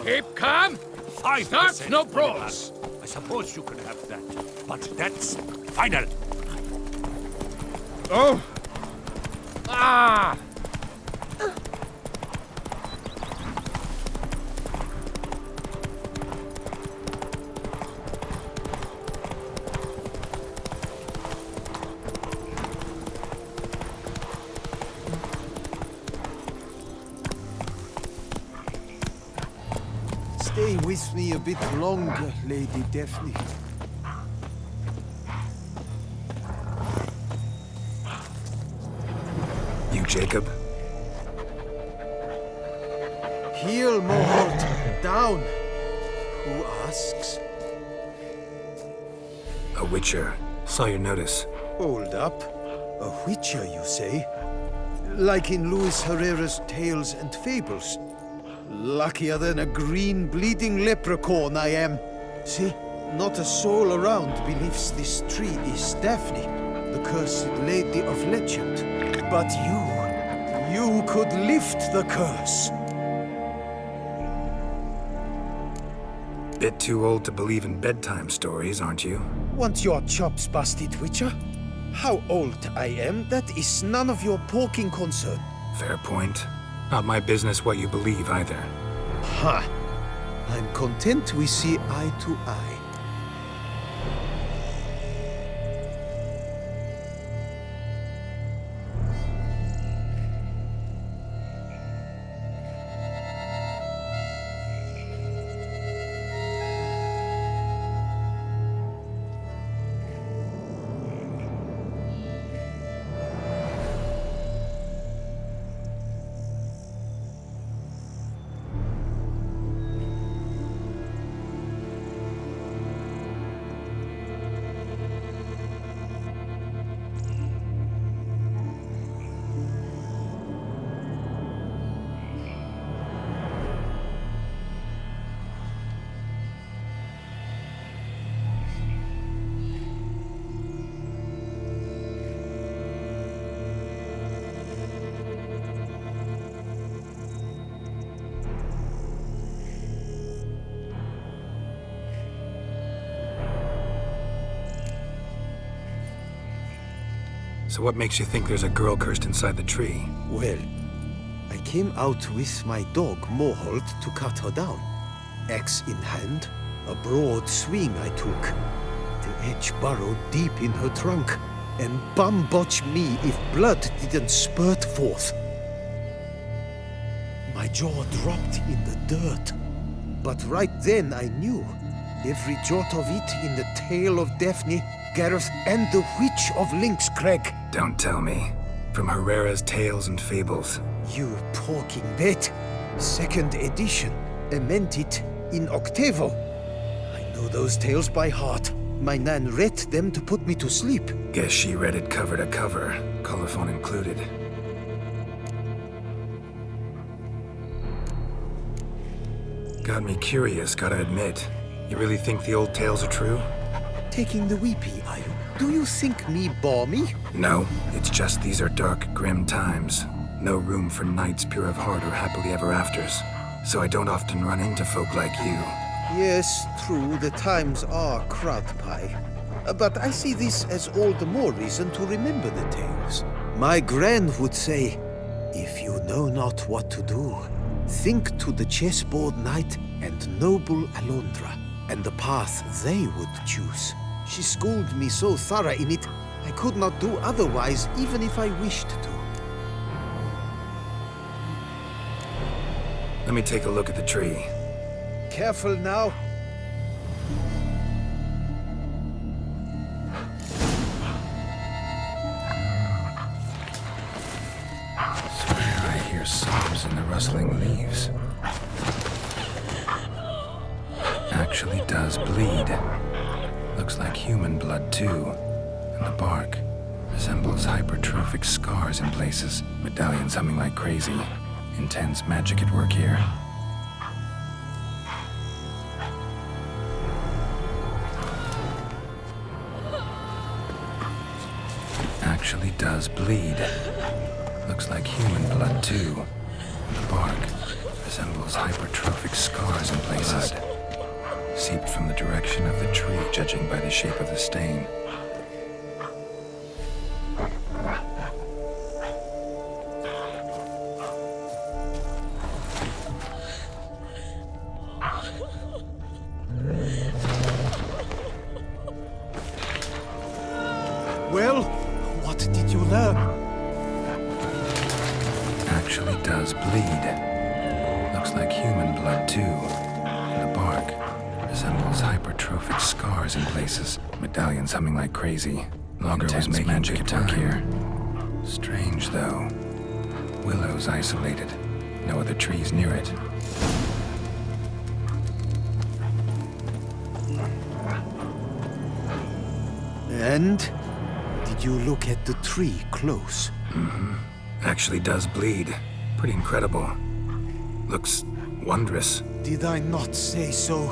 Keep calm. 5%. Start no brawls. I suppose you could have that, but that's final. Oh. Ah. Stay with me a bit longer, Lady Daphne. You, Jacob? Heel, Mohort. Down. Who asks? A witcher. Saw your notice. Hold up. A witcher, you say? Like in Luis Herrera's Tales and Fables. Luckier than a green bleeding leprechaun I am. See, not a soul around believes this tree is Daphne, the cursed lady of legend. But you could lift the curse. Bit too old to believe in bedtime stories, aren't you? Want your chops busted, Witcher? How old I am, that is none of your poking concern. Fair point. Not my business what you believe either. Ha! I'm content we see eye to eye. So what makes you think there's a girl cursed inside the tree? Well, I came out with my dog, Moholt, to cut her down. Axe in hand, a broad swing I took. The edge burrowed deep in her trunk, and bum botch me if blood didn't spurt forth. My jaw dropped in the dirt. But right then I knew. Every jot of it in the tale of Daphne, Gareth, and the Witch of Lynxcrag. Don't tell me. From Herrera's Tales and Fables. You talking bet. Second edition. Amended in octavo. I know those tales by heart. My nan read them to put me to sleep. Guess she read it cover to cover, colophon included. Got me curious, gotta admit. You really think the old tales are true? Taking the weepy, are you? Do you think me balmy? No, it's just these are dark, grim times. No room for knights pure of heart or happily ever afters. So I don't often run into folk like you. Yes, true, the times are crud pie. But I see this as all the more reason to remember the tales. My gran would say, if you know not what to do, think to the chessboard knight and noble Alondra, and the path they would choose. She schooled me so thorough in it, I could not do otherwise, even if I wished to. Let me take a look at the tree. Careful now. Swear I hear sobs in the rustling leaves. Actually does bleed. Looks like human blood, too. And the bark resembles hypertrophic scars in places. Medallions humming like crazy. Intense magic at work here. Actually does bleed. Looks like human blood, too. And the bark resembles hypertrophic scars in places. Seeped from the direction of the tree, judging by the shape of the stain. Well, what did you learn? Actually does bleed. Looks like human blood, too. And the bark resembles hypertrophic scars in places. Medallions humming like crazy. Logger was making magic work here. Strange, though. Willow's isolated. No other trees near it. And? Did you look at the tree close? Actually does bleed. Pretty incredible. Looks wondrous. Did I not say so?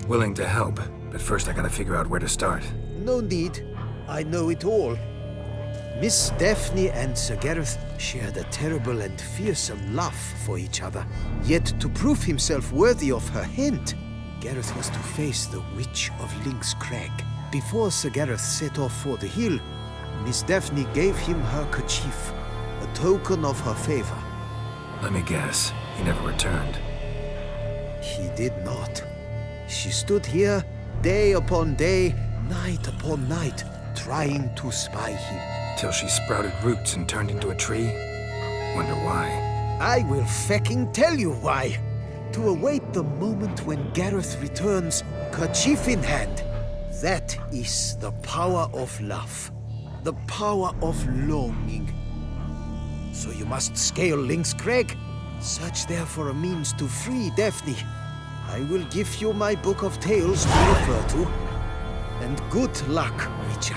Willing to help, but first I gotta figure out where to start. No need. I know it all. Miss Daphne and Sir Gareth shared a terrible and fearsome love for each other. Yet to prove himself worthy of her hand, Gareth was to face the Witch of Lynx Crag. Before Sir Gareth set off for the hill, Miss Daphne gave him her kerchief, a token of her favor. Let me guess, he never returned. He did not. She stood here day upon day, night upon night, trying to spy him. Till she sprouted roots and turned into a tree? Wonder why. I will fecking tell you why. To await the moment when Gareth returns, kerchief in hand. That is the power of love. The power of longing. So you must scale Lynx Crag. Search there for a means to free Daphne. I will give you my book of tales to refer to. And good luck, Witcher.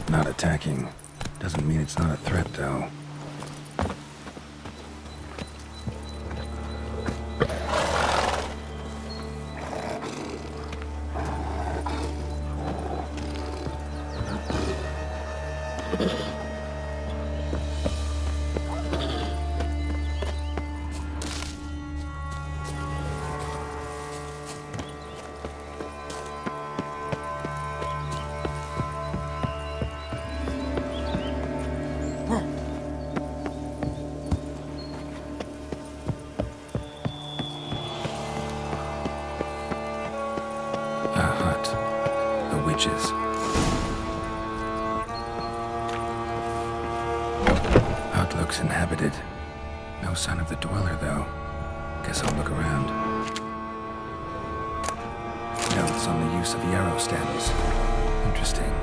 Not attacking. Doesn't mean it's not a threat, though. Witches. Hut looks inhabited. No sign of the dweller, though. Guess I'll look around. Notes on the use of yarrow stems. Interesting.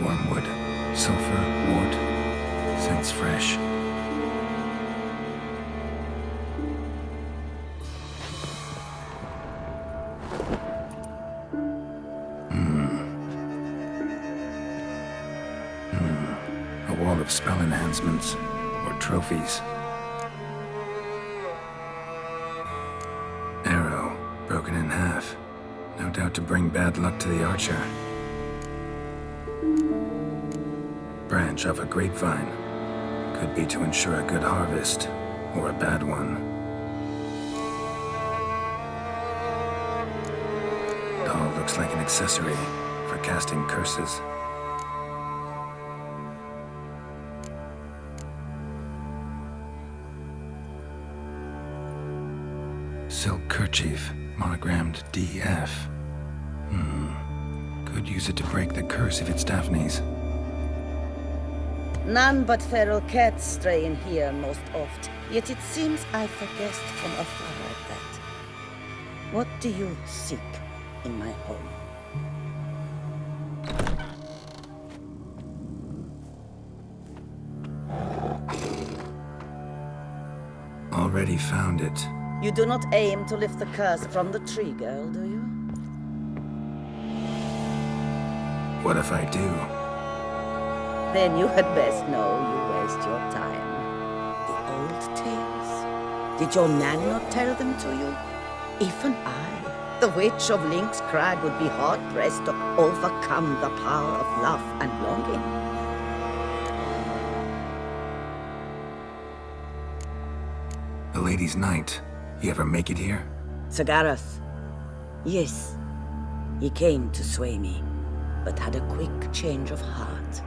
Wormwood, sulfur, wort. Scents fresh. A wall of spell enhancements, or trophies. Arrow, broken in half. No doubt to bring bad luck to the archer. Branch of a grapevine. Could be to ensure a good harvest, or a bad one. Doll looks like an accessory for casting curses. Silk kerchief, monogrammed DF. Could use it to break the curse if it's Daphne's. None but feral cats stray in here most oft. Yet it seems I've a guest from afar at that. What do you seek in my home? Already found it. You do not aim to lift the curse from the tree girl, do you? What if I do? Then you had best know you waste your time. The old tales? Did your man not tell them to you? Even I, the witch of Lynx Crag, would be hard-pressed to overcome the power of love and longing. The Lady's Knight. You ever make it here? Sagarath. Yes. He came to sway me, but had a quick change of heart.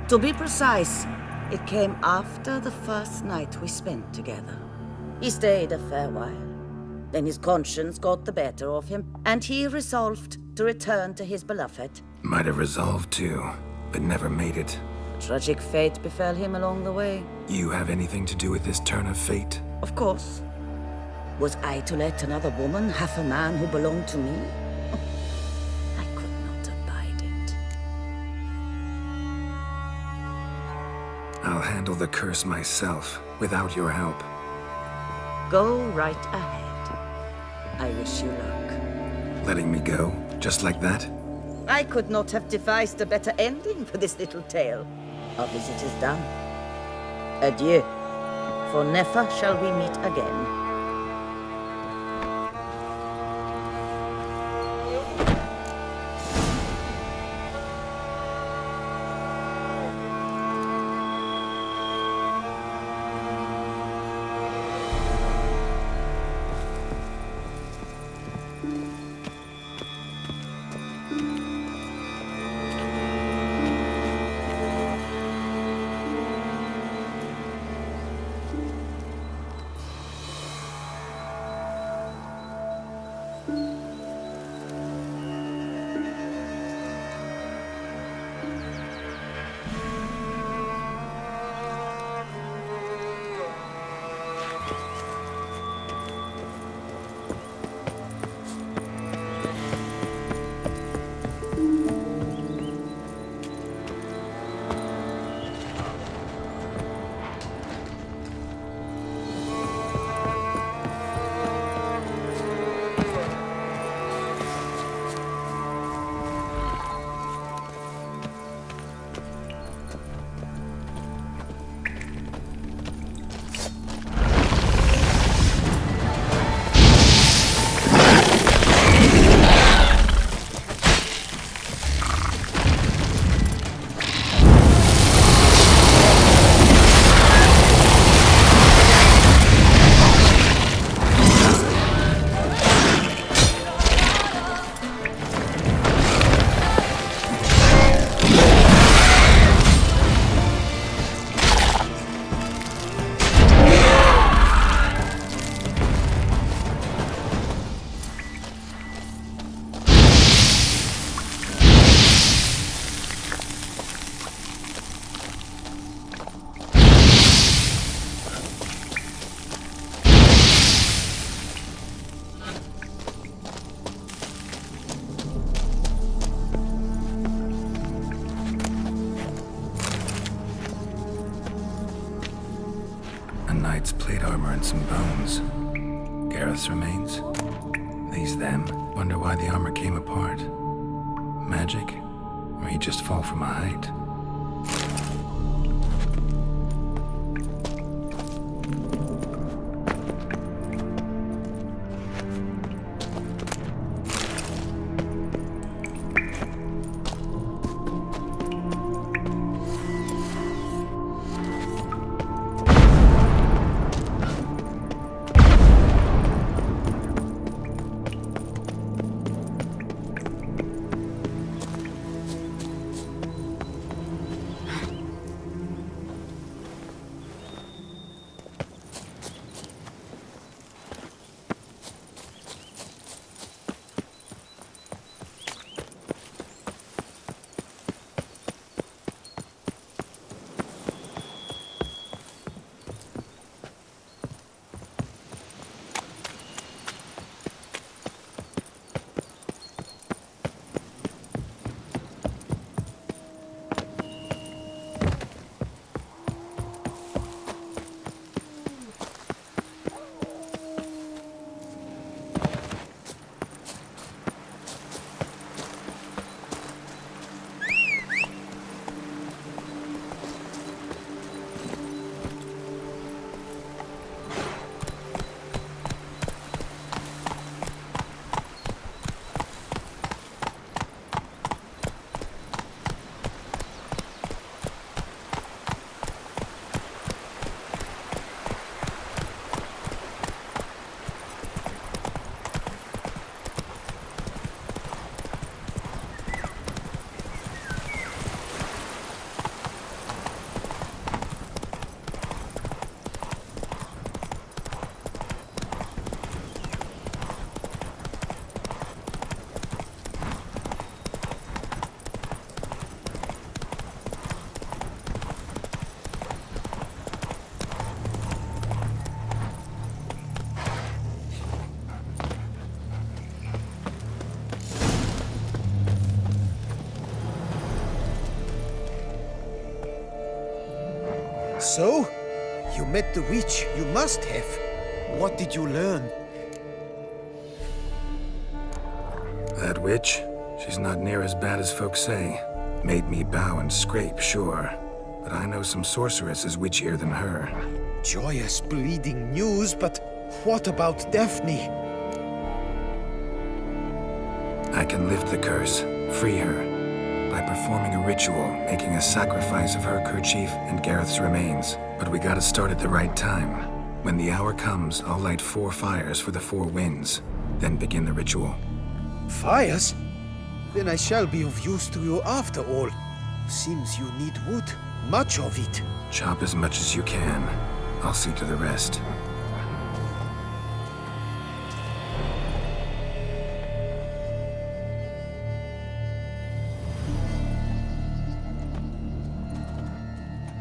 To be precise, it came after the first night we spent together. He stayed a fair while. Then his conscience got the better of him, and he resolved to return to his beloved. Might have resolved to, but never made it. A tragic fate befell him along the way. You have anything to do with this turn of fate? Of course. Was I to let another woman have a man who belonged to me? I could not abide it. I'll handle the curse myself, without your help. Go right ahead. I wish you luck. Letting me go, just like that? I could not have devised a better ending for this little tale. Our visit is done. Adieu. For never shall we meet again. Knight's plate armor and some bones. Gareth's remains? These them? Wonder why the armor came apart. Magic? Or he'd just fall from a height? So? You met the witch. You must have. What did you learn? That witch? She's not near as bad as folks say. Made me bow and scrape, sure. But I know some sorceresses witchier than her. Joyous bleeding news, but what about Daphne? I can lift the curse, free her, by performing a ritual, making a sacrifice of her kerchief and Gareth's remains. But we gotta start at the right time. When the hour comes, I'll light 4 fires for the 4 winds, then begin the ritual. Fires? Then I shall be of use to you after all. Seems you need wood. Much of it. Chop as much as you can. I'll see to the rest.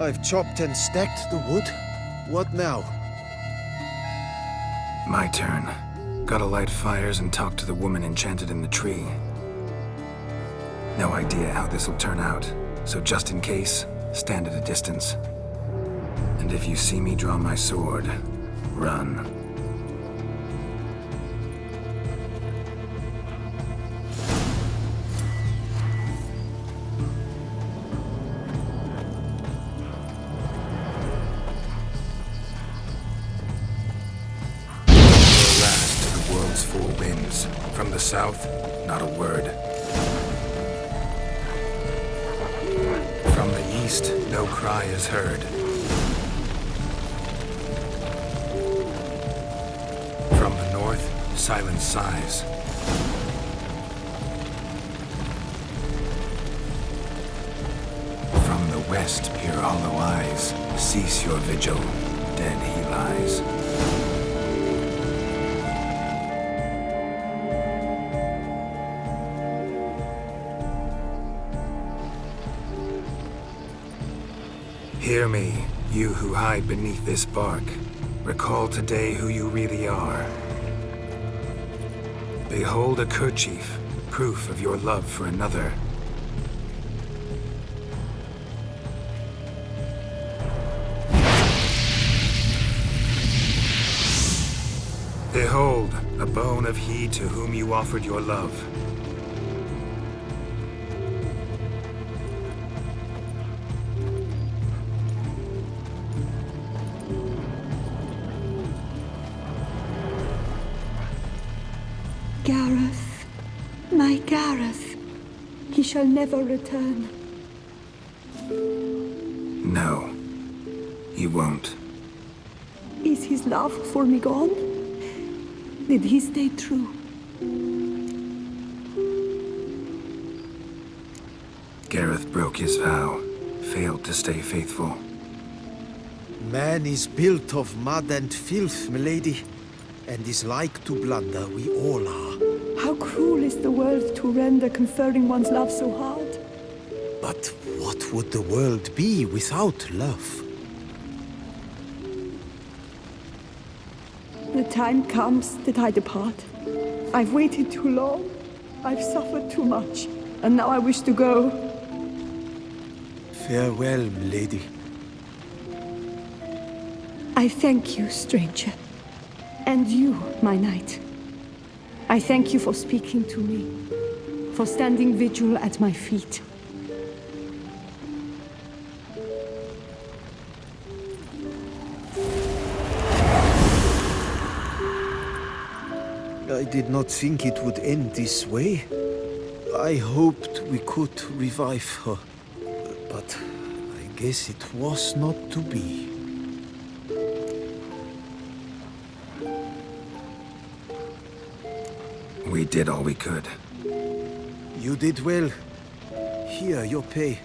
I've chopped and stacked the wood. What now? My turn. Gotta light fires and talk to the woman enchanted in the tree. No idea how this'll turn out, so just in case, stand at a distance. And if you see me draw my sword, run. Last to the world's 4 winds. From the south, not a word. From the east, no cry is heard. From the north, silence sighs. From the west, peer hollow eyes. Cease your vigil, dead he lies. Hear me, you who hide beneath this bark. Recall today who you really are. Behold a kerchief, proof of your love for another. Behold, a bone of he to whom you offered your love. Gareth, my Gareth, he shall never return. No, he won't. Is his love for me gone? Did he stay true? Gareth broke his vow, failed to stay faithful. Man is built of mud and filth, milady, and is like to blunder. We all are. How cruel is the world to render conferring one's love so hard? But what would the world be without love? The time comes that I depart. I've waited too long. I've suffered too much. And now I wish to go. Farewell, milady. I thank you, stranger. And you, my knight. I thank you for speaking to me, for standing vigil at my feet. I did not think it would end this way. I hoped we could revive her, but I guess it was not to be. We did all we could. You did well. Here, your pay.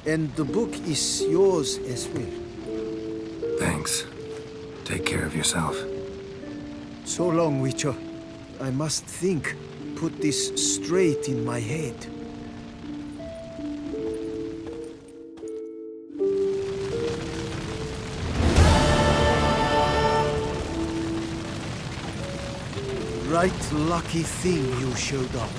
And the book is yours as well. Thanks. Take care of yourself. So long, Witcher. I must think, put this straight in my head. Right lucky thing you showed up.